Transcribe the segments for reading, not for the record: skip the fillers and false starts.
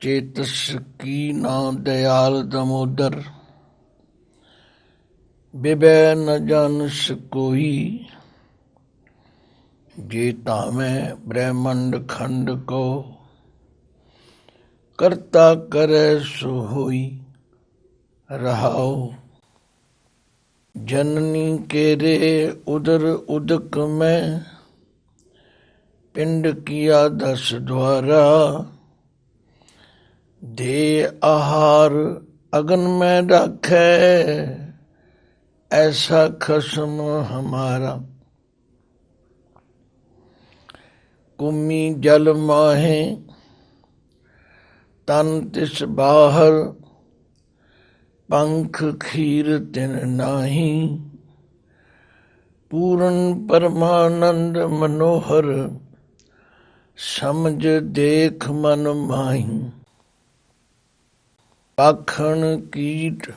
चेतस की ना दयाल दमोदर, बिबै न जानस कोई। जेता में ब्रह्मंड खंड को, करता करे सो होई। रहाओ जननी के रे उदर उदक में, पिंड किया 10 द्वारा। दे आहार अगन में रखे, ऐसा खसम हमारा। कुम्मी जल माहे तन तिस बाहर, पंख खीर तिन नाही। पूरन परमानंद मनोहर, समझ देख मन माही। पाखण कीट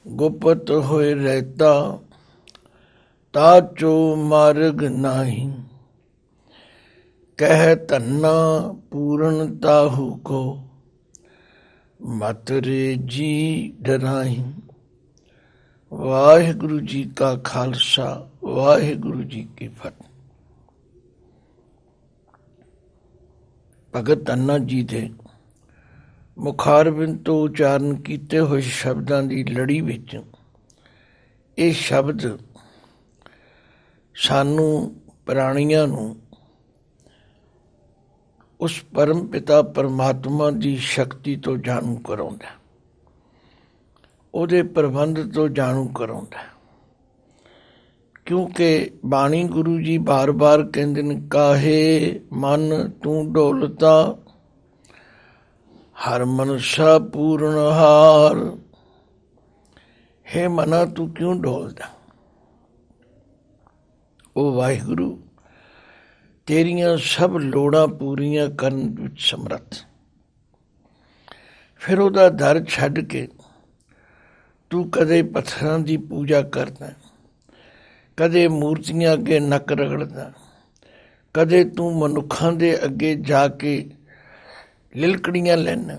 गुप्त होए रहता, ताचो मार्ग नाही। कह धन्ना पूरन ताहू को, मत रे जी डराही। वाहिगुरु जी का खालसा, वाहिगुरु जी की फतਿਹ। ਭਗਤ ਧੰਨਾ ਜੀ ਦੇ ਮੁਖਾਰਬਿੰਦ ਤੋਂ ਉਚਾਰਨ ਕੀਤੇ ਹੋਏ ਸ਼ਬਦਾਂ ਦੀ ਲੜੀ ਵਿੱਚ ਇਹ ਸ਼ਬਦ ਸਾਨੂੰ ਪ੍ਰਾਣੀਆਂ ਨੂੰ ਉਸ ਪਰਮ ਪਿਤਾ ਪਰਮਾਤਮਾ ਦੀ ਸ਼ਕਤੀ ਤੋਂ ਜਾਣੂ ਕਰਾਉਂਦਾ, ਉਹਦੇ ਪ੍ਰਬੰਧ ਤੋਂ ਜਾਣੂ ਕਰਾਉਂਦਾ। ਕਿਉਂਕਿ ਬਾਣੀ ਗੁਰੂ ਜੀ ਬਾਰ-ਬਾਰ ਕਹਿੰਦੇ ਨੇ, ਕਾਹੇ ਮਨ ਤੂੰ ਡੋਲਤਾ, ਹਰ ਮਨੁਸ਼ਾ ਪੂਰਨ ਹਾਰ। ਹੈ ਮਨਾ ਤੂੰ ਕਿਉਂ ਡੋਲਦਾ? ਉਹ ਵਾਹਿਗੁਰੂ ਤੇਰੀਆਂ ਸਭ ਲੋੜਾਂ ਪੂਰੀਆਂ ਕਰਨ ਵਿੱਚ ਸਮਰੱਥ। ਫਿਰ ਉਹਦਾ ਦਰ ਛੱਡ ਕੇ ਤੂੰ ਕਦੇ ਪੱਥਰਾਂ ਦੀ ਪੂਜਾ ਕਰਦਾ, ਕਦੇ ਮੂਰਤੀਆਂ ਅੱਗੇ ਨੱਕ ਰਗੜਦਾ, ਕਦੇ ਤੂੰ ਮਨੁੱਖਾਂ ਦੇ ਅੱਗੇ ਜਾ ਕੇ ਲਿਲਕੜੀਆਂ ਲੈਣਾ।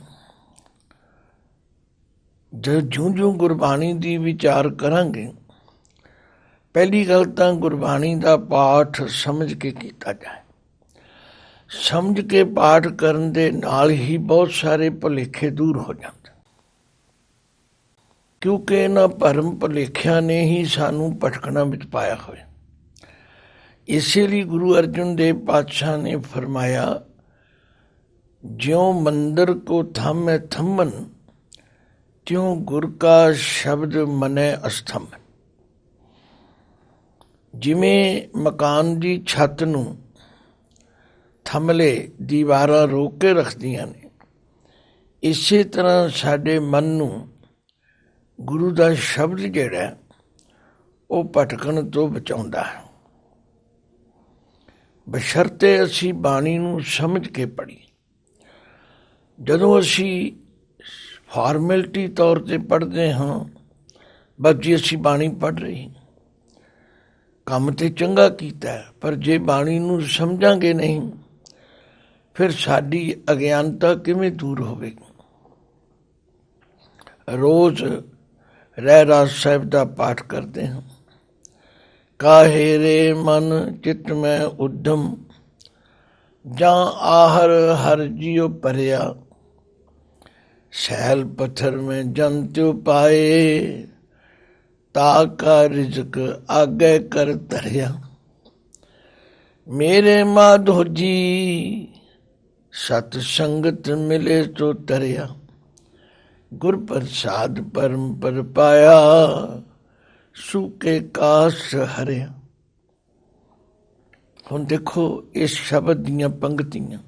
ਜਿਉਂ-ਜਿਉਂ ਗੁਰਬਾਣੀ ਦੀ ਵਿਚਾਰ ਕਰਾਂਗੇ, ਪਹਿਲੀ ਗੱਲ ਤਾਂ ਗੁਰਬਾਣੀ ਦਾ ਪਾਠ ਸਮਝ ਕੇ ਕੀਤਾ ਜਾਏ। ਸਮਝ ਕੇ ਪਾਠ ਕਰਨ ਦੇ ਨਾਲ ਹੀ ਬਹੁਤ ਸਾਰੇ ਭੁਲੇਖੇ ਦੂਰ ਹੋ ਜਾਂਦੇ, ਕਿਉਂਕਿ ਇਹਨਾਂ ਭਰਮ ਭੁਲੇਖਿਆਂ ਨੇ ਹੀ ਸਾਨੂੰ ਭਟਕਣਾ ਵਿੱਚ ਪਾਇਆ ਹੋਇਆ। ਇਸੇ ਲਈ ਗੁਰੂ ਅਰਜਨ ਦੇਵ ਪਾਤਸ਼ਾਹ ਨੇ ਫਰਮਾਇਆ, ਜਿਉਂ ਮੰਦਰ ਕੋ ਥਾਮੈ ਥੰਮਨ, ਤਿਉਂ ਗੁਰ ਕਾ ਸ਼ਬਦ ਮਨੈ ਅਸਥੰਭਨ। ਜਿਵੇਂ ਮਕਾਨ ਦੀ ਛੱਤ ਨੂੰ ਥੰਮਲੇ ਦੀਵਾਰਾਂ ਰੋਕ ਕੇ ਰੱਖਦੀਆਂ ਨੇ, ਇਸੇ ਤਰ੍ਹਾਂ ਸਾਡੇ ਮਨ ਨੂੰ ਗੁਰੂ ਦਾ ਸ਼ਬਦ ਜਿਹੜਾ ਉਹ ਭਟਕਣ ਤੋਂ ਬਚਾਉਂਦਾ ਹੈ, ਬਸ਼ਰਤੇ ਅਸੀਂ ਬਾਣੀ ਨੂੰ ਸਮਝ ਕੇ ਪੜ੍ਹੀਏ। ਜਦੋਂ ਅਸੀਂ ਫਾਰਮੈਲਿਟੀ ਤੌਰ 'ਤੇ ਪੜ੍ਹਦੇ ਹਾਂ, ਬਸ ਜੀ ਅਸੀਂ ਬਾਣੀ ਪੜ੍ਹ ਰਹੇ, ਕੰਮ ਤੇ ਚੰਗਾ ਕੀਤਾ, ਪਰ ਜੇ ਬਾਣੀ ਨੂੰ ਸਮਝਾਂਗੇ ਨਹੀਂ, ਫਿਰ ਸਾਡੀ ਅਗਿਆਨਤਾ ਕਿਵੇਂ ਦੂਰ ਹੋਵੇਗੀ? ਰੋਜ਼ ਰਹਿਰਾਸ ਸਾਹਿਬ ਦਾ ਪਾਠ ਕਰਦੇ ਹਾਂ। ਕਾਹੇ ਰੇ ਮਨ ਚਿਤ ਮੈਂ ਉਦਮ, ਜਾਂ ਆਹਰ ਹਰ ਜਿਉ ਭਰਿਆ। ਸੈਲ ਪੱਥਰ ਮੈਂ ਜਨ ਤਿਉ ਪਾਏ, ਤਾ ਕਾ ਰਿਜ਼ਕ ਆਗੇ ਕਰ ਧਰਿਆ। ਮੇਰੇ ਮਾਧੋ ਜੀ ਸਤ ਸੰਗਤ ਮਿਲੇ ਤੋ ਤਰਿਆ। ਗੁਰ ਪ੍ਰਸਾਦ ਪਰਮ ਪਰ ਪਾਇਆ, ਸੂਕੇ ਕਾਸ ਹਰਿਆ। ਹੁਣ ਦੇਖੋ, ਇਸ ਸ਼ਬਦ ਦੀਆਂ ਪੰਗਤੀਆਂ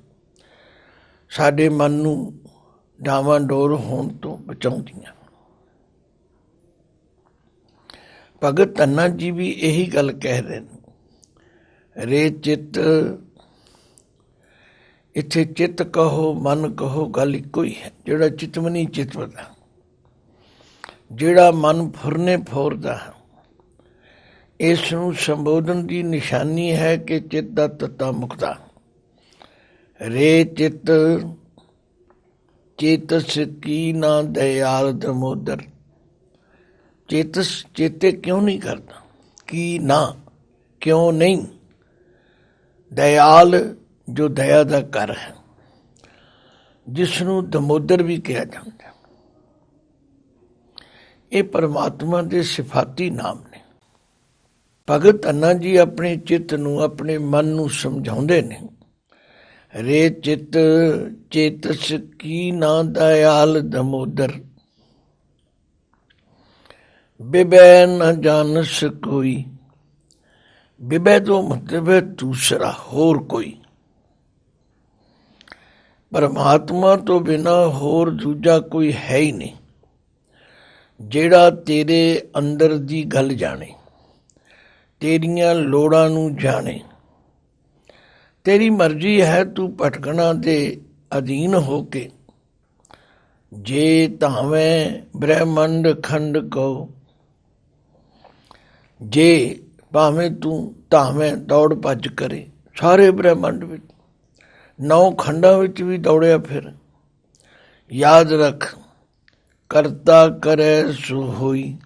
ਸਾਡੇ ਮਨ ਨੂੰ ਡਾਵਾਂਡੋਲ ਹੋਣ ਤੋਂ ਬਚਾਉਂਦੀਆਂ। ਭਗਤ ਧੰਨਾ ਜੀ ਵੀ ਇਹੀ ਗੱਲ ਕਹਿ ਰਹੇ ਨੇ। ਰੇ ਚਿੱਤ, ਇੱਥੇ ਚਿੱਤ ਕਹੋ ਮਨ ਕਹੋ, ਗੱਲ ਇੱਕੋ ਹੀ ਹੈ। ਜਿਹੜਾ ਚਿਤਵਨੀ ਚਿਤਵਦਾ, ਜਿਹੜਾ ਮਨ ਫੁਰਨੇ ਫੋਰਦਾ, ਇਸ ਨੂੰ ਸੰਬੋਧਨ ਦੀ ਨਿਸ਼ਾਨੀ ਹੈ ਕਿ ਚਿੱਤ ਦਾ ਤੱਤਾ ਮੁਕਤਾ। ਰੇ ਚਿੱਤ चेतस की ना दयाल दमोदर। चेतस चेते क्यों नहीं करता, की ना क्यों नहीं। दयाल जो दया ਦਾ ਘਰ ਹੈ, ਜਿਸ ਨੂੰ ਦਮੋਦਰ ਵੀ ਕਿਹਾ ਜਾਂਦਾ। ਇਹ ਪਰਮਾਤਮਾ ਦੇ ਸਿਫਾਤੀ ਨਾਮ ਨੇ। ਭਗਤ ਅੰਨਾ ਜੀ ਆਪਣੇ ਚਿੱਤ ਨੂੰ, ਆਪਣੇ ਮਨ ਨੂੰ ਸਮਝਾਉਂਦੇ ਨੇ। ਰੇ ਚਿੱਤ ਚੇਤਸ ਕੀ ਨਾ ਦਇਆਲ ਦਮੋਦਰ, ਬਿਬੈ ਨ ਜਾਣਸ ਕੋਈ। ਬਿਬੈ ਤੋਂ ਮਤਲਬ ਹੈ ਦੂਸਰਾ, ਹੋਰ ਕੋਈ। ਪਰਮਾਤਮਾ ਤੋਂ ਬਿਨਾ ਹੋਰ ਦੂਜਾ ਕੋਈ ਹੈ ਹੀ ਨਹੀਂ, ਜਿਹੜਾ ਤੇਰੇ ਅੰਦਰ ਦੀ ਗੱਲ ਜਾਣੇ, ਤੇਰੀਆਂ ਲੋੜਾਂ ਨੂੰ ਜਾਣੇ। ਤੇਰੀ ਮਰਜ਼ੀ ਹੈ ਤੂੰ ਭਟਕਣਾ ਦੇ ਅਧੀਨ ਹੋ ਕੇ, ਜੇ ਧਾਵੇਂ ਬ੍ਰਹਮੰਡ ਖੰਡ ਕਹੋ। ਜੇ ਭਾਵੇਂ ਤੂੰ ਧਾਵੇਂ ਦੌੜ ਭੱਜ ਕਰੇ ਸਾਰੇ ਬ੍ਰਹਮੰਡ ਵਿੱਚ, 9 ਖੰਡਾਂ ਵਿੱਚ ਵੀ ਦੌੜਿਆ ਫਿਰ। ਯਾਦ ਰੱਖ ਕਰਤਾ ਕਰੇ ਸੋ ਹੋਈ।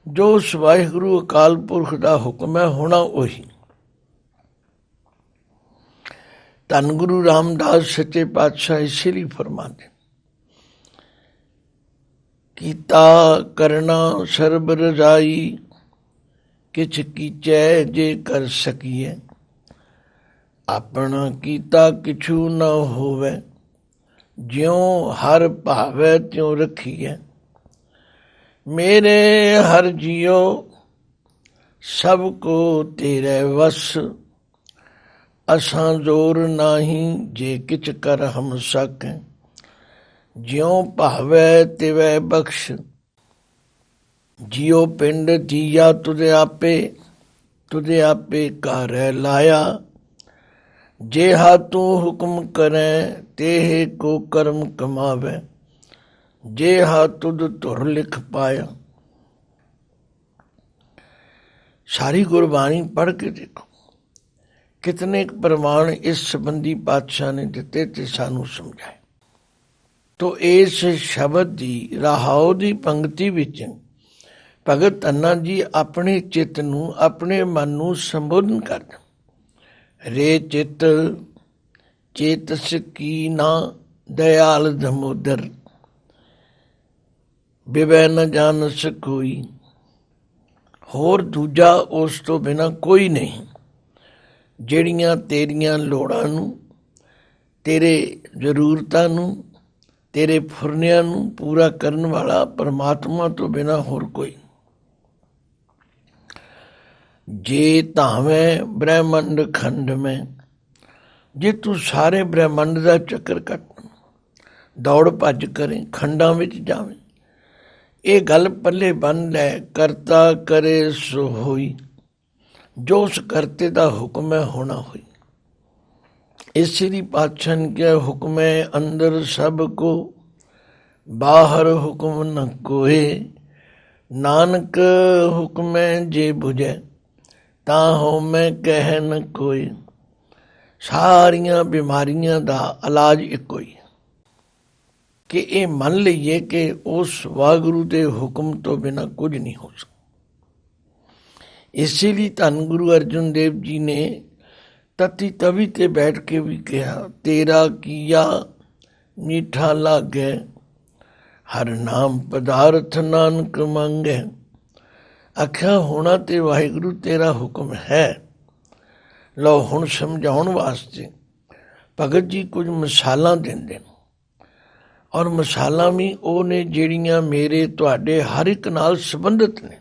ਜੋ ਉਸ ਵਾਹਿਗੁਰੂ ਅਕਾਲ ਪੁਰਖ ਦਾ ਹੁਕਮ ਹੈ ਹੋਣਾ ਉਹੀ। ਧੰਨ ਗੁਰੂ ਰਾਮਦਾਸ ਸੱਚੇ ਪਾਤਸ਼ਾਹ ਇਸੇ ਲਈ ਫਰਮਾਉਂਦੇ, ਕੀਤਾ ਕਰਨਾ ਸਰਬ ਰਜਾਈ, ਕਿਛ ਕੀਚੈ ਜੇ ਕਰ ਸਕੀਏ। ਆਪਣਾ ਕੀਤਾ ਕਿਛੂ ਨਾ ਹੋਵੇ, ਜਿਉ ਹਰ ਭਾਵੈ ਤਿਉ ਰੱਖੀਐ। ਮੇਰੇ ਹਰ ਜੀਓ ਸਭ ਕੋ ਤੇਰੇ ਵਸ, ਅਸਾਂ ਜ਼ੋਰ ਨਾਹੀ ਜੇ ਕਿਛ ਕਰ ਹਮ ਸਕੈ। ਜਿਉ ਭਾਵੈ ਤਿਵੈ ਬਖਸ਼, ਜਿਉ ਪਿੰਡ ਜੀਆ ਤੁਧੇ ਆਪੇ ਘਰ ਲਾਇਆ। जेहा तू हुक्म करे तेहे को कर्म कमावे, जेहा तुद धुर लिख पाया। सारी गुरबाणी पढ़ के देखो, कितने प्रमाण इस संबंधी पातशाह ने दिते ते सानू समझाए। तो इस शब्द की राहाओ की पंक्ति विच भगत अन्ना जी अपने चित्त नू, अपने मन नू संबोधन करते। रे चित चेतस की ना दयाल दमोदर, बिबै न जानस कोई। होर दूजा उस तो बिना कोई नहीं, ਜਿਹੜੀਆਂ ਤੇਰੀਆਂ ਲੋੜਾਂ ਨੂੰ, ਤੇਰੇ ਜ਼ਰੂਰਤਾਂ ਨੂੰ, ਤੇਰੇ ਫੁਰਨਿਆਂ ਨੂੰ ਪੂਰਾ ਕਰਨ ਵਾਲਾ ਪਰਮਾਤਮਾ ਤੋਂ ਬਿਨਾ ਹੋਰ ਕੋਈ। जे धावें ब्रह्मंड खंड में, जे तू सारे ब्रह्मंड का चक्कर कट, दौड़ भज करें, खंडां विच जावें। ये गल पल्ले बन लै, करता करे सो होई। जो उस करते का हुक्म है होना होई। इस दी पातशाह ने क्या हुक्म है अंदर सब को, बाहर हुक्म न कोए। नानक हुक्म जे बुझे, ਤਾਂ ਹੋਮੈ ਕਹਿ ਨ ਕੋਈ। ਸਾਰੀਆਂ ਬਿਮਾਰੀਆਂ ਦਾ ਇਲਾਜ ਇੱਕੋ ਹੀ ਹੈ ਕਿ ਇਹ ਮੰਨ ਲਈਏ ਕਿ ਉਸ ਵਾਹਿਗੁਰੂ ਦੇ ਹੁਕਮ ਤੋਂ ਬਿਨਾਂ ਕੁਝ ਨਹੀਂ ਹੋ ਸਕਦਾ। ਇਸੇ ਲਈ ਧੰਨ ਗੁਰੂ ਅਰਜਨ ਦੇਵ ਜੀ ਨੇ ਤਤੀ ਤਵੀ ਤੇ ਬੈਠ ਕੇ ਵੀ ਕਿਹਾ, ਤੇਰਾ ਕੀਆ ਮੀਠਾ ਲਾਗੈ, ਹਰ ਨਾਮ ਪਦਾਰਥ ਨਾਨਕ ਮੰਗੈ। ਆਖਿਆ ਹੋਣਾ ਤੇ ਵਾਹਿਗੁਰੂ ਤੇਰਾ ਹੁਕਮ ਹੈ। ਲਓ ਹੁਣ ਸਮਝਾਉਣ ਵਾਸਤੇ ਭਗਤ ਜੀ ਕੁਝ ਮਿਸਾਲਾਂ ਦਿੰਦੇ ਨੇ, ਔਰ ਮਿਸਾਲਾਂ ਵੀ ਉਹ ਨੇ ਜਿਹੜੀਆਂ ਮੇਰੇ ਤੁਹਾਡੇ ਹਰ ਇੱਕ ਨਾਲ ਸੰਬੰਧਿਤ ਨੇ।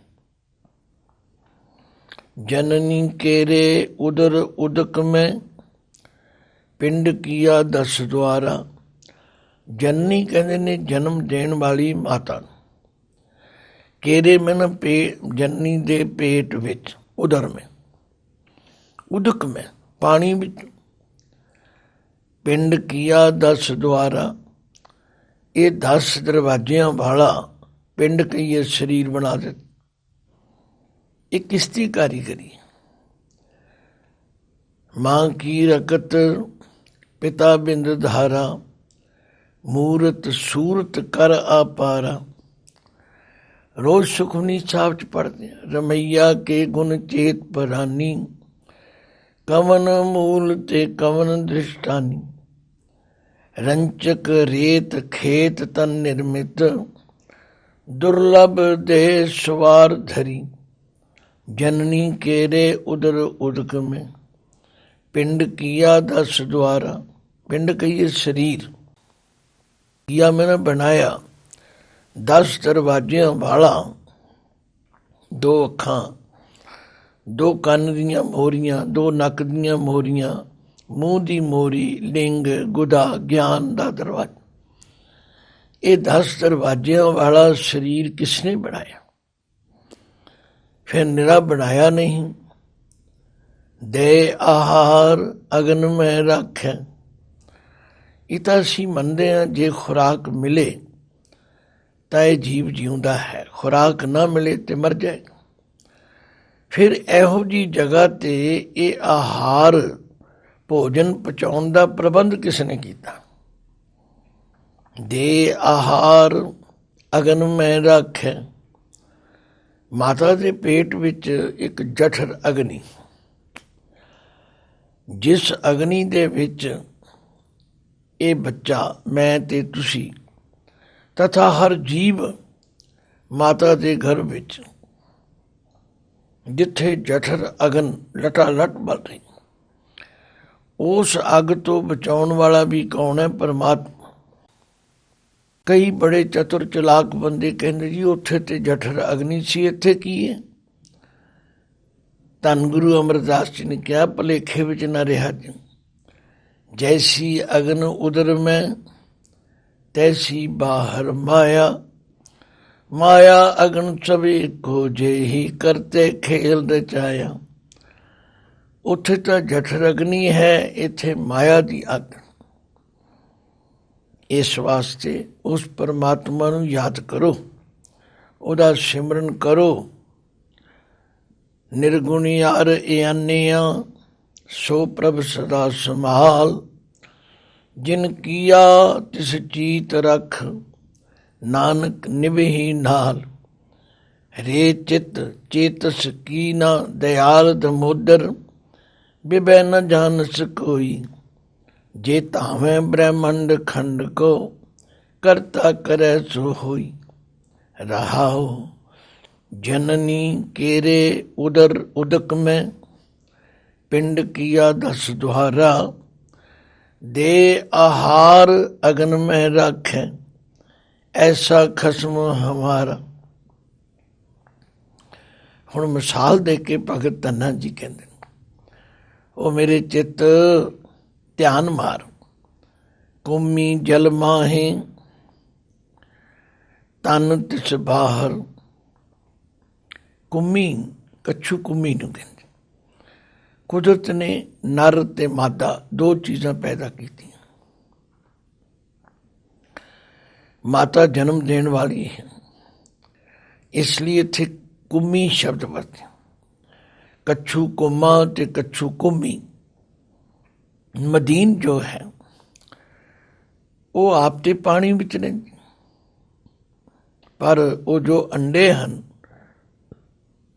ਜਨਨੀ ਕੇਰੇ ਉਦਰ ਉਦਕ ਮੈਂ, ਪਿੰਡ ਕੀਆ 10 ਦੁਆਰਾ। ਜਨਨੀ ਕਹਿੰਦੇ ਨੇ ਜਨਮ ਦੇਣ ਵਾਲੀ ਮਾਤਾ ਨੂੰ। केरे में न जन्नी दे पेट विच, उदर में, उदक में पानी विच। पिंड किया 10 द्वारा, ये 10 दरवाजियां वाला पिंड कहिए शरीर बना दे। ये किसकी कारीगरी? मां की रकत पिता बिंद धारा, ਮੂਰਤ ਸੂਰਤ ਕਰ ਆਪਾਰਾ। ਰੋਜ਼ ਸੁਖਮਨੀ ਸਾਹਿਬ ਚ ਪੜ੍ਹਦੇ ਹਾਂ। ਰਮਈਆ ਕੇ ਗੁਣ ਚੇਤ ਪਰਾਨੀ, ਕਵਨ ਮੂਲ ਤੇ ਕਵਨ ਦ੍ਰਿਸ਼ਟਾਨੀ। ਰੰਚਕ ਰੇਤ ਖੇਤ ਤਨ ਨਿਰਮਿਤ, ਦੁਰਲਭ ਦੇ ਸਵਾਰ ਧਰੀ। ਜਨਨੀ ਕੇਰੇ ਉਦਰ ਉਦਕ ਮੈਂ, ਪਿੰਡ ਕੀਆ 10 ਦੁਆਰਾ। ਪਿੰਡ ਕਹੀਏ ਸਰੀਰ, ਕੀਆ ਮੈਨੇ ਬਣਾਇਆ। 10 ਦਰਵਾਜ਼ਿਆਂ ਵਾਲਾ, 2 ਅੱਖਾਂ, 2 ਕੰਨ ਦੀਆਂ ਮੋਹਰੀਆਂ, 2 ਨੱਕ ਦੀਆਂ ਮੋਹਰੀਆਂ, ਮੂੰਹ ਦੀ ਮੋਹਰੀ, ਲਿੰਗ, ਗੁਦਾ, ਗਿਆਨ ਦਾ ਦਰਵਾਜ਼ਾ। ਇਹ 10 ਦਰਵਾਜ਼ਿਆਂ ਵਾਲਾ ਸਰੀਰ ਕਿਸਨੇ ਬਣਾਇਆ? ਫਿਰ ਨਿਰਾ ਬਣਾਇਆ ਨਹੀਂ। ਦੇ ਆਹਾਰ ਅਗਨ ਮੈਂ ਰੱਖਿਆ। ਇਹ ਤਾਂ ਅਸੀਂ ਮੰਨਦੇ ਹਾਂ, ਜੇ ਖੁਰਾਕ ਮਿਲੇ ਤਾਂ ਇਹ ਜੀਵ ਜਿਉਂਦਾ ਹੈ, ਖੁਰਾਕ ਨਾ ਮਿਲੇ ਤੇ ਮਰ ਜਾਏਗਾ। ਫਿਰ ਇਹੋ ਜਿਹੀ ਜਗ੍ਹਾ ਤੇ ਇਹ ਆਹਾਰ ਭੋਜਨ ਪਹੁੰਚਾਉਣ ਦਾ ਪ੍ਰਬੰਧ ਕਿਸ ਨੇ ਕੀਤਾ? ਦੇ ਆਹਾਰ ਅਗਨ ਮੈਂ ਰੱਖਿਆ। ਮਾਤਾ ਦੇ ਪੇਟ ਵਿੱਚ ਇੱਕ ਜਠਰ ਅਗਨੀ, ਜਿਸ ਅਗਨੀ ਦੇ ਵਿੱਚ ਇਹ ਬੱਚਾ, ਮੈਂ ਤੇ ਤੁਸੀਂ ਤਥਾ ਹਰ ਜੀਵ ਮਾਤਾ ਦੇ ਘਰ ਵਿੱਚ, ਜਿੱਥੇ ਜਠਰ ਅਗਨ ਲਟਾਲਟ ਬਲ ਰਹੀ, ਉਸ ਅੱਗ ਤੋਂ ਬਚਾਉਣ ਵਾਲਾ ਵੀ ਕੌਣ ਹੈ? ਪਰਮਾਤਮਾ। ਕਈ ਬੜੇ ਚਤੁਰ ਚਲਾਕ ਬੰਦੇ ਕਹਿੰਦੇ ਜੀ ਉੱਥੇ ਤੇ ਜਠਰ ਅਗਨੀ ਸੀ, ਇੱਥੇ ਕੀ ਹੈ? ਧੰਨ ਗੁਰੂ ਅਮਰਦਾਸ ਜੀ ਨੇ ਕਿਹਾ, ਭੁਲੇਖੇ ਵਿੱਚ ਨਾ ਰਿਹਾ ਜੀ। ਜੈਸੀ ਅਗਨ ਉਦਰ ਮੈਂ, ਤੈਸੀ ਬਾਹਰ ਮਾਇਆ। ਮਾਇਆ ਅਗਨ ਸਭੇ ਕੋ ਜਿਹੀ, ਕਰਤੇ ਖੇਲ ਰਚਾਇਆ। ਉੱਥੇ ਤਾਂ ਜਠਰ ਅਗਨੀ ਹੈ, ਇੱਥੇ ਮਾਇਆ ਦੀ ਅੱਗ। ਇਸ ਵਾਸਤੇ ਉਸ ਪਰਮਾਤਮਾ ਨੂੰ ਯਾਦ ਕਰੋ, ਉਹਦਾ ਸਿਮਰਨ ਕਰੋ। ਨਿਰਗੁਣਿਆਰ ਇਆਨਿਆ, ਸੋ ਪ੍ਰਭ ਸਦਾ ਸੰਭਾਲ। ਜਿਨ ਕੀਆ ਤਿਸ ਚੀਤ ਰਖ, ਨਾਨਕ ਨਿਭਹੀ ਨਾਲ। ਰੇ ਚਿਤ ਚੇਤਸ ਕੀ ਨਾ, ਦਇਆਲ ਦਮੋਦਰ। ਬਿਬੈ ਨ ਜਾਨਸ ਕੋਈ, ਜੇ ਧਾਵੇਂ ਬ੍ਰਹਮੰਡ ਖੰਡ ਕੋ। ਕਰਤਾ ਕਰੈ ਸੋ ਹੋਈ। ਰਹਾਉ ਜਨਨੀ ਕੇਰੇ ਉਦਰ ਉਦਕ ਮੈਂ, ਪਿੰਡ ਕੀਆ 10 ਦੁਆਰਾ। ਦੇ ਆਹਾਰ ਅਗਨ ਮੈਂ ਰਾਖੈ, ਐਸਾ ਖਸਮ ਹਮਾਰਾ। ਹੁਣ ਮਿਸਾਲ ਦੇ ਕੇ ਭਗਤ ਧੰਨਾ ਜੀ ਕਹਿੰਦੇ, ਉਹ ਮੇਰੇ ਚਿੱਤ ਧਿਆਨ ਮਾਰ। ਕੁੰਮੀ ਜਲ ਮਾਹੇ, ਤਨ ਤਿਸ ਬਾਹਰ। ਕੁੰਮੀ, ਕੱਛੂ ਕੁੰਮੀ ਨੂੰ ਕਹਿੰਦੇ। ਕੁਦਰਤ ਨੇ ਨਰ ਤੇ ਮਾਦਾ 2 ਚੀਜ਼ਾਂ ਪੈਦਾ ਕੀਤੀਆਂ। ਮਾਤਾ ਜਨਮ ਦੇਣ ਵਾਲੀ ਹੈ, ਇਸ ਲਈ ਇੱਥੇ ਕੁੰਮੀ ਸ਼ਬਦ ਵਰਤਿਆ। ਕੱਛੂ ਕੁੰਮਾ ਤੇ ਕੱਛੂ ਕੁੰਮੀ। ਮਦੀਨ ਜੋ ਹੈ ਉਹ ਆਪ ਤੇ ਪਾਣੀ ਵਿੱਚ ਰਹਿੰਦੀ, ਪਰ ਉਹ ਜੋ ਅੰਡੇ ਹਨ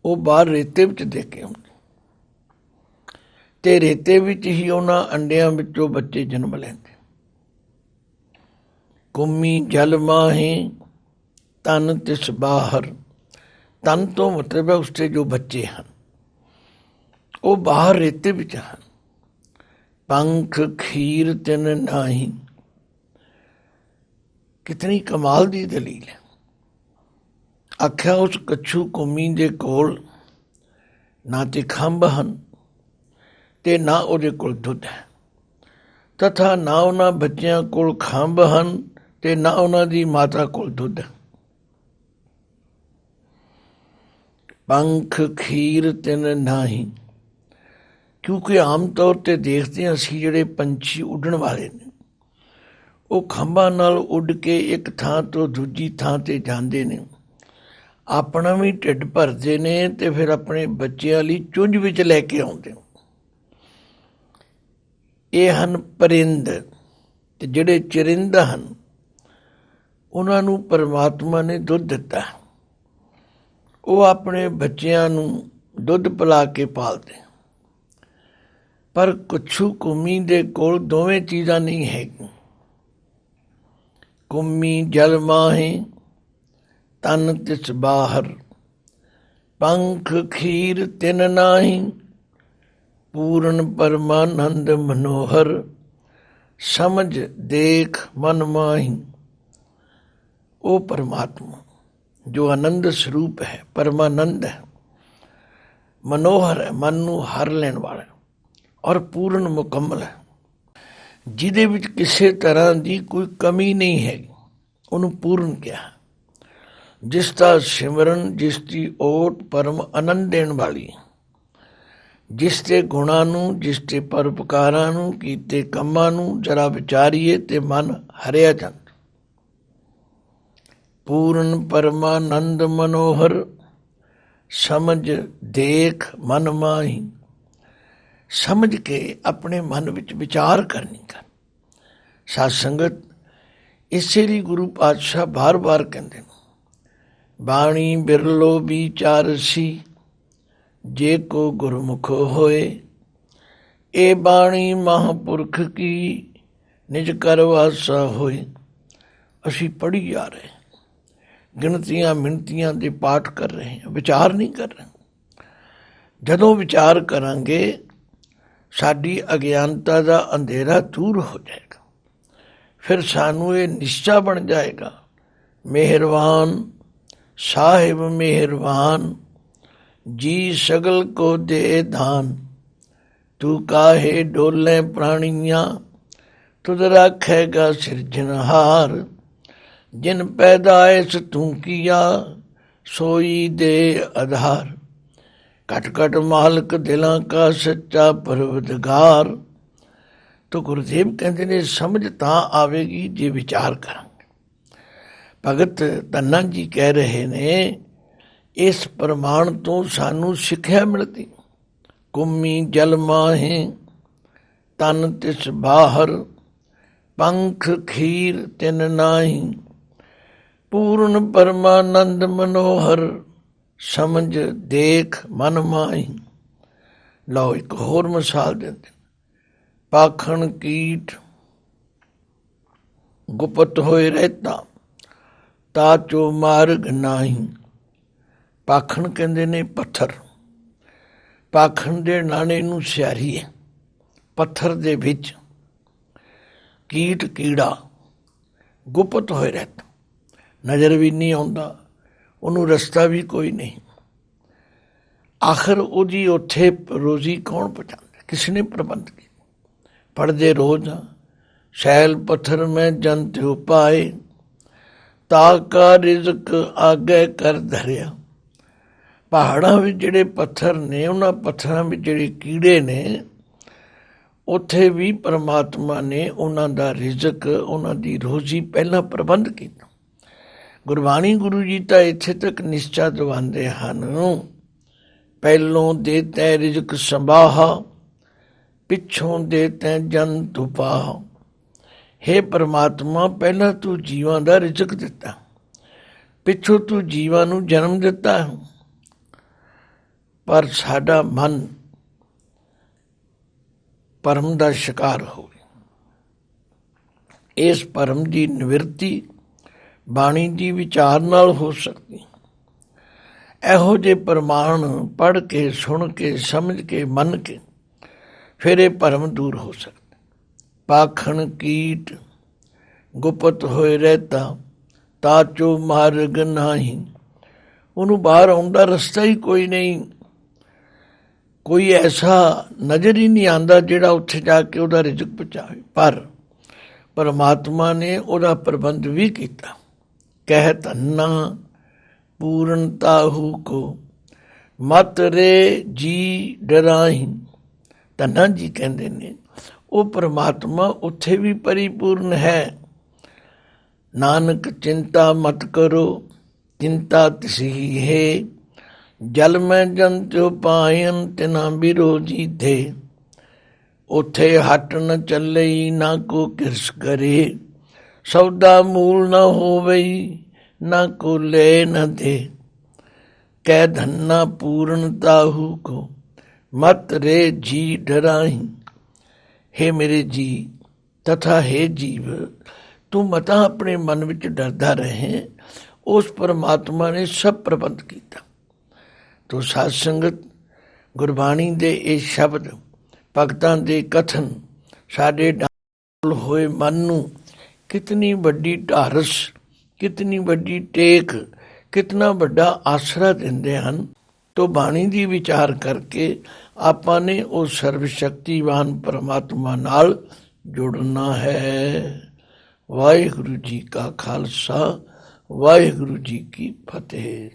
ਉਹ ਬਾਹਰ ਰੇਤੇ ਵਿੱਚ ਦੇ ਕੇ ਆਉਂਦੇ, ਤੇ ਰੇਤੇ ਵਿੱਚ ਹੀ ਉਹਨਾਂ ਅੰਡਿਆਂ ਵਿੱਚੋਂ ਬੱਚੇ ਜਨਮ ਲੈਂਦੇ। ਕੁੰਮੀ ਜਲ ਮਾਹੇ, ਤਨ ਤਿਸ ਬਾਹਰ। ਤਨ ਤੋਂ ਮਤਲਬ ਹੈ ਉਸਦੇ ਜੋ ਬੱਚੇ ਹਨ ਉਹ ਬਾਹਰ ਰੇਤੇ ਵਿੱਚ ਹਨ। ਪੰਖ ਖੀਰ ਤਿਨ ਨਾਹੀ। ਕਿਤਨੀ ਕਮਾਲ ਦੀ ਦਲੀਲ ਹੈ। ਆਖਿਆ ਉਸ ਕੱਛੂ ਕੁੰਮੀ ਦੇ ਕੋਲ ਨਾ ਤੇ ਖੰਭ ਹਨ ਤੇ ਨਾ ਉਹਦੇ ਕੋਲ ਦੁੱਧ ਹੈ, ਤਥਾ ਨਾ ਉਹਨਾਂ ਬੱਚਿਆਂ ਕੋਲ ਖੰਭ ਹਨ ਤੇ ਨਾ ਉਹਨਾਂ ਦੀ ਮਾਤਾ ਕੋਲ ਦੁੱਧ ਹੈ। ਪੰਖ ਖੀਰ ਤਿਨ ਨਾਹੀ। ਕਿਉਂਕਿ ਆਮ ਤੌਰ 'ਤੇ ਦੇਖਦੇ ਹਾਂ ਅਸੀਂ, ਜਿਹੜੇ ਪੰਛੀ ਉੱਡਣ ਵਾਲੇ ਨੇ ਉਹ ਖੰਭਾਂ ਨਾਲ ਉੱਡ ਕੇ ਇੱਕ ਥਾਂ ਤੋਂ ਦੂਜੀ ਥਾਂ 'ਤੇ ਜਾਂਦੇ ਨੇ, ਆਪਣਾ ਵੀ ਢਿੱਡ ਭਰਦੇ ਨੇ ਤੇ ਫਿਰ ਆਪਣੇ ਬੱਚਿਆਂ ਲਈ ਚੁੰਝ ਵਿੱਚ ਲੈ ਕੇ ਆਉਂਦੇ। ਇਹ ਹਨ ਪਰਿੰਦ। ਤੇ ਜਿਹੜੇ ਚਰਿੰਦ ਹਨ ਉਹਨਾਂ ਨੂੰ ਪਰਮਾਤਮਾ ਨੇ ਦੁੱਧ ਦਿੱਤਾ। ਉਹ ਆਪਣੇ ਬੱਚਿਆਂ ਨੂੰ ਦੁੱਧ ਪਿਲਾ ਕੇ ਪਾਲਦੇ। ਪਰ ਕੁੱਛੂ ਕੁੰਮੀ ਦੇ ਕੋਲ ਦੋਵੇਂ ਚੀਜ਼ਾਂ ਨਹੀਂ ਹੈਗੀਆਂ। ਕੁੰਮੀ ਜਲ ਮਾਹੇ ਤਨ ਤਿਸ ਬਾਹਰ, ਪੰਖ ਖੀਰ ਤਿਨ ਨਾਹੀ, ਪੂਰਨ ਪਰਮਾਨੰਦ ਮਨੋਹਰ, ਸਮਝ ਦੇਖ ਮਨ ਮਾਹੀ। ਉਹ ਪਰਮਾਤਮਾ ਜੋ ਆਨੰਦ ਸਰੂਪ ਹੈ, ਪਰਮਾਨੰਦ ਹੈ, ਮਨੋਹਰ ਹੈ, ਮਨ ਨੂੰ ਹਰ ਲੈਣ ਵਾਲਾ ਔਰ ਪੂਰਨ ਮੁਕੰਮਲ ਹੈ, ਜਿਹਦੇ ਵਿੱਚ ਕਿਸੇ ਤਰ੍ਹਾਂ ਦੀ ਕੋਈ ਕਮੀ ਨਹੀਂ ਹੈਗੀ, ਉਹਨੂੰ ਪੂਰਨ ਕਿਹਾ। ਜਿਸ ਦਾ ਸਿਮਰਨ, ਜਿਸ ਦੀ ਓਟ ਪਰਮ ਆਨੰਦ ਦੇਣ ਵਾਲੀ, ਜਿਸ ਦੇ ਗੁਣਾਂ ਨੂੰ, ਜਿਸ ਦੇ ਪਰਉਪਕਾਰਾਂ ਨੂੰ, ਕੀਤੇ ਕੰਮਾਂ ਨੂੰ ਜਰਾ ਵਿਚਾਰੀਏ ਤੇ ਮਨ ਹਰਿਆ ਜਾਂਦਾ। ਪੂਰਨ ਪਰਮਾਨੰਦ ਮਨੋਹਰ, ਸਮਝ ਦੇਖ ਮਨ ਮਾਹੀ। ਸਮਝ ਕੇ ਆਪਣੇ ਮਨ ਵਿੱਚ ਵਿਚਾਰ ਕਰਨੀ ਕਰ। ਸਾਧ ਸੰਗਤ, ਇਸੇ ਲਈ ਗੁਰੂ ਪਾਤਸ਼ਾਹ ਬਾਰ-ਬਾਰ ਕਹਿੰਦੇ ਨੇ, ਬਾਣੀ ਬਿਰਲੋ ਵਿਚਾਰਸੀ, ਜੇ ਕੋ ਗੁਰਮੁਖ ਹੋਏ। ਇਹ ਬਾਣੀ ਮਹਾਂਪੁਰਖ ਕੀ, ਨਿਜ ਕਰ ਵਾਸਾ ਹੋਏ। ਅਸੀਂ ਪੜ੍ਹੀ ਜਾ ਰਹੇ, ਗਿਣਤੀਆਂ ਮਿਣਤੀਆਂ ਦੇ ਪਾਠ ਕਰ ਰਹੇ ਹਾਂ, ਵਿਚਾਰ ਨਹੀਂ ਕਰ ਰਹੇ। ਜਦੋਂ ਵਿਚਾਰ ਕਰਾਂਗੇ ਸਾਡੀ ਅਗਿਆਨਤਾ ਦਾ ਅੰਧੇਰਾ ਦੂਰ ਹੋ ਜਾਏਗਾ। ਫਿਰ ਸਾਨੂੰ ਇਹ ਨਿਸ਼ਚਾ ਬਣ ਜਾਏਗਾ, ਮਿਹਰਬਾਨ ਸਾਹਿਬ ਮਿਹਰਬਾਨ, ਜੀ ਸਗਲ ਕੋ ਦੇ ਧਾਨ। ਤੂੰ ਕਾਹੇ ਡੋਲੇ ਪ੍ਰਾਣੀਆਂ, ਤੁਧ ਰਾਖੇਗਾ ਸਿਰਜਨਹਾਰ। ਜਿਨ ਪੈਦਾਇਸ਼ ਤੂੰ ਕੀਆ, ਸੋਈ ਦੇ ਆਧਾਰ। ਘਟ ਘਟ ਮਾਲਕ ਦਿਲਾਂ ਕਾ ਸੱਚਾ ਪਰਵਦਗਾਰ। ਤੋ ਗੁਰਦੇਵ ਕਹਿੰਦੇ ਨੇ, ਸਮਝ ਤਾਂ ਆਵੇਗੀ ਜੇ ਵਿਚਾਰ ਕਰਾਂਗੇ। ਭਗਤ ਧੰਨਾ ਜੀ ਕਹਿ ਰਹੇ ਨੇ, ਇਸ ਪ੍ਰਮਾਣ ਤੋਂ ਸਾਨੂੰ ਸਿੱਖਿਆ ਮਿਲਦੀ। ਕੁੰਮੀ ਜਲ ਮਾਹੇ ਤਨ ਤਿਸ ਬਾਹਰ, ਪੰਖ ਖੀਰ ਤਿਨ ਨਾਹੀ। ਪੂਰਨ ਪਰਮਾਨੰਦ ਮਨੋਹਰ, ਸਮਝ ਦੇਖ ਮਨ ਮਾਹੀ। ਲਓ ਇੱਕ ਹੋਰ ਮਿਸਾਲ ਦਿੰਦੇ, ਪਾਖਣ ਕੀਟ ਗੁਪਤ ਹੋਏ ਰਹਿਤਾ, ਤਾ ਚੋ ਮਾਰਗ ਨਾਹੀ। ਪਾਖਣ ਕਹਿੰਦੇ ਨੇ ਪੱਥਰ। ਪਾਖਣ ਦੇ ਨਾਣੇ ਨੂੰ ਸਿਆਰੀ ਹੈ, ਪੱਥਰ ਦੇ ਵਿੱਚ ਕੀਟ ਕੀੜਾ ਗੁਪਤ ਹੋਏ ਰਹਿਤਾ, ਨਜ਼ਰ ਵੀ ਨਹੀਂ ਆਉਂਦਾ, ਉਹਨੂੰ ਰਸਤਾ ਵੀ ਕੋਈ ਨਹੀਂ। ਆਖਰ ਉਹਦੀ ਉੱਥੇ ਰੋਜ਼ੀ ਕੌਣ ਪਹੁੰਚਾਉਂਦਾ? ਕਿਸ ਨੇ ਪ੍ਰਬੰਧ ਕੀਤਾ? ਪੜ੍ਹਦੇ ਰੋਜ਼ ਸ਼ੈਲ ਪੱਥਰ ਮੈਂ ਜਨ ਤਿਉ ਪਾਏ, ਤਾ ਕਾ ਰਿਜ਼ਕ ਆਗੇ ਕਰ ਧਰਿਆ। ਪਹਾੜਾਂ ਵਿੱਚ ਜਿਹੜੇ ਪੱਥਰ ਨੇ, ਉਹਨਾਂ ਪੱਥਰਾਂ ਵਿੱਚ ਜਿਹੜੇ ਕੀੜੇ ਨੇ, ਉੱਥੇ ਵੀ ਪਰਮਾਤਮਾ ਨੇ ਉਹਨਾਂ ਦਾ ਰਿਜ਼ਕ, ਉਹਨਾਂ ਦੀ ਰੋਜ਼ੀ ਪਹਿਲਾਂ ਪ੍ਰਬੰਧ ਕੀਤਾ। ਗੁਰਬਾਣੀ ਗੁਰੂ ਜੀ ਤਾਂ ਇੱਥੇ ਤੱਕ ਨਿਸ਼ਚਾ ਦਿਵਾਉਂਦੇ ਹਨ, ਪਹਿਲੋਂ ਦੇ ਤੈ ਰਿਜ਼ਕ ਸੰਭਾਹਾ, ਪਿੱਛੋਂ ਦੇ ਤੈ ਜਨ ਤੁਪਾਹ। ਹੇ ਪਰਮਾਤਮਾ, ਪਹਿਲਾਂ ਤੂੰ ਜੀਵਾਂ ਦਾ ਰਿਜ਼ਕ ਦਿੱਤਾ, ਪਿੱਛੋਂ ਤੂੰ ਜੀਵਾਂ ਨੂੰ ਜਨਮ ਦਿੱਤਾ। ਪਰ ਸਾਡਾ ਮਨ ਭਰਮ ਦਾ ਸ਼ਿਕਾਰ ਹੋ ਗਿਆ। ਇਸ ਭਰਮ ਦੀ ਨਿਵਰਤੀ ਬਾਣੀ ਦੀ ਵਿਚਾਰ ਨਾਲ ਹੋ ਸਕਦੀ। ਇਹੋ ਜਿਹੇ ਪ੍ਰਮਾਣ ਪੜ੍ਹ ਕੇ, ਸੁਣ ਕੇ, ਸਮਝ ਕੇ, ਮੰਨ ਕੇ, ਫਿਰ ਇਹ ਭਰਮ ਦੂਰ ਹੋ ਸਕਦਾ। ਪਾਖਣ ਕੀਟ ਗੁਪਤ ਹੋਏ ਰਹਿਤਾ, ਤਾ ਚੋ ਮਾਰਗ ਨਾਹੀ। ਉਹਨੂੰ ਬਾਹਰ ਆਉਣ ਦਾ ਰਸਤਾ ਹੀ ਕੋਈ ਨਹੀਂ। ਕੋਈ ਐਸਾ ਨਜ਼ਰ ਹੀ ਨਹੀਂ ਆਉਂਦਾ ਜਿਹੜਾ ਉੱਥੇ ਜਾ ਕੇ ਉਹਦਾ ਰਿਜ਼ਕ ਪਹੁੰਚਾਵੇ। ਪਰ ਪਰਮਾਤਮਾ ਨੇ ਉਹਦਾ ਪ੍ਰਬੰਧ ਵੀ ਕੀਤਾ। ਕਹਿ ਧੰਨਾ ਪੂਰਨ ਤਾਹੂ ਕੋ, ਮਤ ਰੇ ਜੀ ਡਰਾਹੀ। ਧੰਨਾ ਜੀ ਕਹਿੰਦੇ ਨੇ, ਉਹ ਪਰਮਾਤਮਾ ਉੱਥੇ ਵੀ ਪਰਿਪੂਰਨ ਹੈ। ਨਾਨਕ ਚਿੰਤਾ ਮਤ ਕਰੋ, ਚਿੰਤਾ ਤਿਸੀ ਹੈ। ਜਲ ਮੈਂ ਜਨ ਤਿਉ ਪਾਇਨ, ਤਿਨਾ ਬਿਰੋਜੀ ਦੇ। ਉੱਥੇ ਹੱਟ ਨ ਚੱਲਈ, ਨਾ ਕੋ ਕਿਰਸ ਕਰੇ। ਸੌਦਾ ਮੂਲ ਨਾ ਹੋਵਈ, ਨਾ ਕੋ ਲੈ ਨ ਦੇ। ਕਹਿ ਧੰਨਾ ਪੂਰਨ ਤਾਹੂ ਕੋ, ਮਤ ਰੇ ਜੀ ਡਰਾਈ। हे मेरे जी तथा हे जीव, तू मता अपने मन विच डरदा रहे, उस परमात्मा ने सब प्रबंध किया। तो साध संगत गुरबाणी दे ये शब्द, भगतां दे कथन साडे डाल होए मन नूं कितनी वड्डी ढारस, कितनी वड्डी टेक, कितना वड्डा आसरा दिंदे हन। तो बाणी दी विचार करके ਆਪਾਂ ਨੇ ਉਹ ਸਰਵ ਸ਼ਕਤੀਵਾਨ ਪਰਮਾਤਮਾ ਨਾਲ ਜੁੜਨਾ ਹੈ। ਵਾਹਿਗੁਰੂ ਜੀ ਕਾ ਖਾਲਸਾ, ਵਾਹਿਗੁਰੂ ਜੀ ਕੀ ਫਤਿਹ।